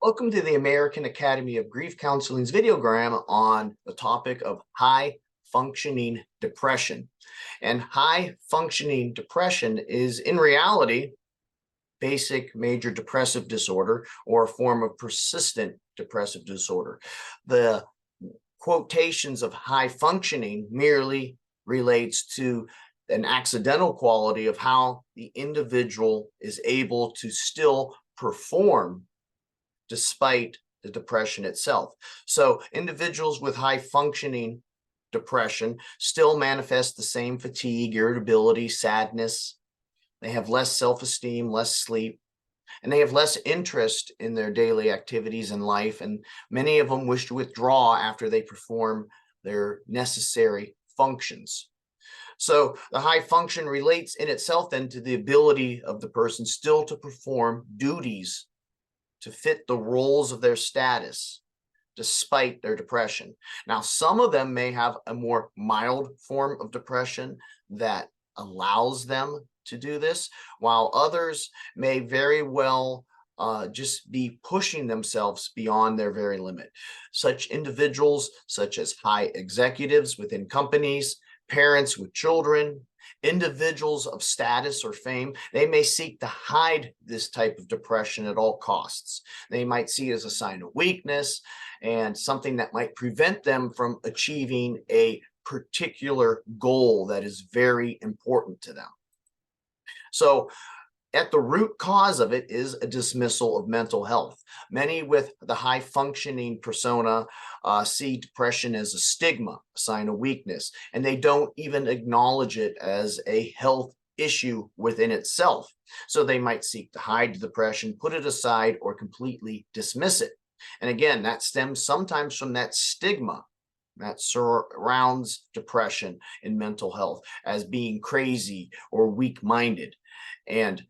Welcome to the American Academy of Grief Counseling's videogram on the topic of high functioning depression. And high functioning depression is in reality basic major depressive disorder or a form of persistent depressive disorder. The quotations of high functioning merely relates to an accidental quality of how the individual is able to still perform despite the depression itself. So individuals with high functioning depression still manifest the same fatigue, irritability, sadness. They have less self-esteem, less sleep, and they have less interest in their daily activities in life. And many of them wish to withdraw after they perform their necessary functions. So the high function relates in itself then to the ability of the person still to perform duties to fit the roles of their status despite their depression. Now, some of them may have a more mild form of depression that allows them to do this, while others may very well just be pushing themselves beyond their very limit. Such individuals, such as high executives within companies, parents with children, individuals of status or fame, they may seek to hide this type of depression at all costs. They might see it as a sign of weakness and something that might prevent them from achieving a particular goal that is very important to them. So at the root cause of it is a dismissal of mental health. Many with the high functioning persona see depression as a stigma, a sign of weakness, and they don't even acknowledge it as a health issue within itself. So they might seek to hide the depression, put it aside, or completely dismiss it. And again, that stems sometimes from that stigma that surrounds depression and mental health as being crazy or weak-minded and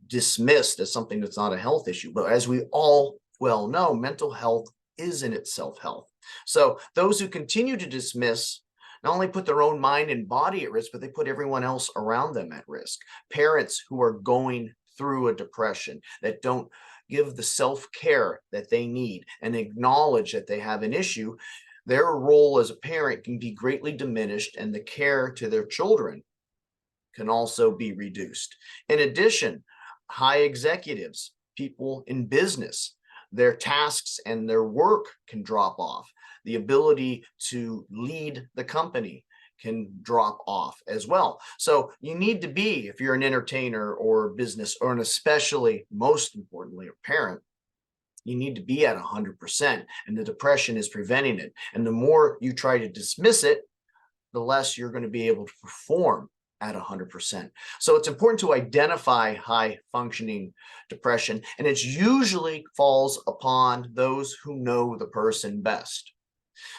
dismissed as something that's not a health issue. But as we all well know, mental health is in itself health. So those who continue to dismiss not only put their own mind and body at risk, but they put everyone else around them at risk. Parents who are going through a depression that don't give the self-care that they need and acknowledge that they have an issue, their role as a parent can be greatly diminished, and the care to their children can also be reduced. In addition, high executives, people in business, their tasks and their work can drop off. The ability to lead the company can drop off as well. So you need to be, if you're an entertainer or business, or especially, most importantly, a parent, you need to be at 100%, and the depression is preventing it. And the more you try to dismiss it, the less you're going to be able to perform at 100%. So it's important to identify high functioning depression, and it usually falls upon those who know the person best.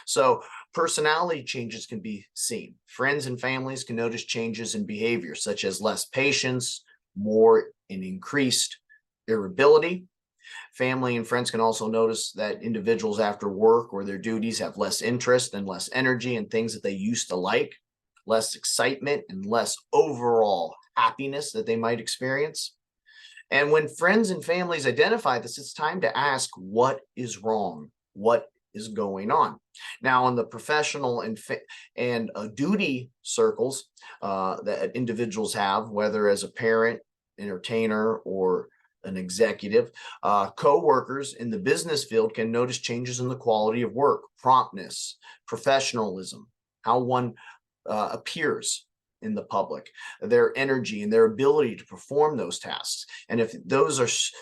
So personality changes can be seen. Friends and families can notice changes in behavior, such as less patience, more and increased irritability. Family and friends can also notice that individuals after work or their duties have less interest and less energy in things that they used to like, less excitement and less overall happiness that they might experience. And when friends and families identify this, it's time to ask, what is wrong? What is going on? Now, in the professional and duty circles that individuals have, whether as a parent, entertainer, or an executive, co-workers in the business field can notice changes in the quality of work, promptness, professionalism, how one appears in the public, their energy and their ability to perform those tasks. And if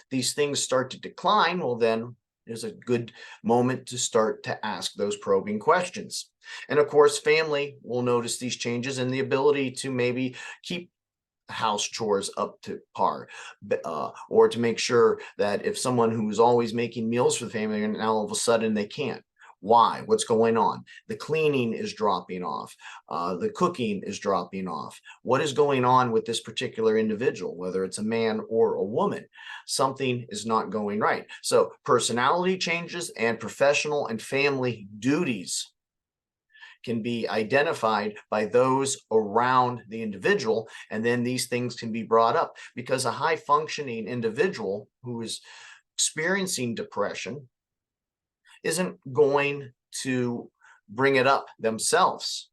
these things start to decline, well, then there's a good moment to start to ask those probing questions. And of course, family will notice these changes in the ability to maybe keep house chores up to par, or to make sure that if someone who is always making meals for the family, and now all of a sudden they can't. Why? What's going on? The cleaning is dropping off. The cooking is dropping off. What is going on with this particular individual, whether it's a man or a woman? Something is not going right. So personality changes and professional and family duties can be identified by those around the individual, and then these things can be brought up, because a high functioning individual who is experiencing depression isn't going to bring it up themselves.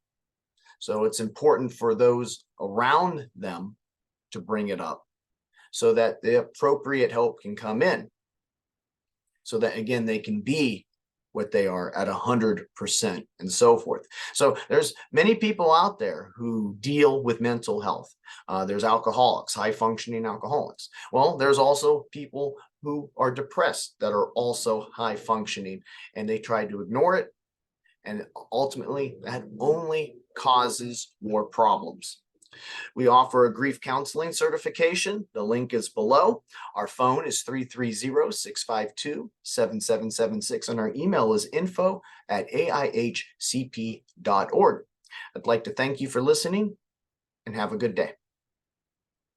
So it's important for those around them to bring it up so that the appropriate help can come in. So that, again, they can be what they are at 100% and so forth. So there's many people out there who deal with mental health. There's alcoholics, high functioning alcoholics. Well, there's also people who are depressed that are also high functioning, and they try to ignore it. And ultimately that only causes more problems. We offer a grief counseling certification. The link is below. Our phone is 330-652-7776, and our email is info@AIHCP.org. I'd like to thank you for listening and have a good day.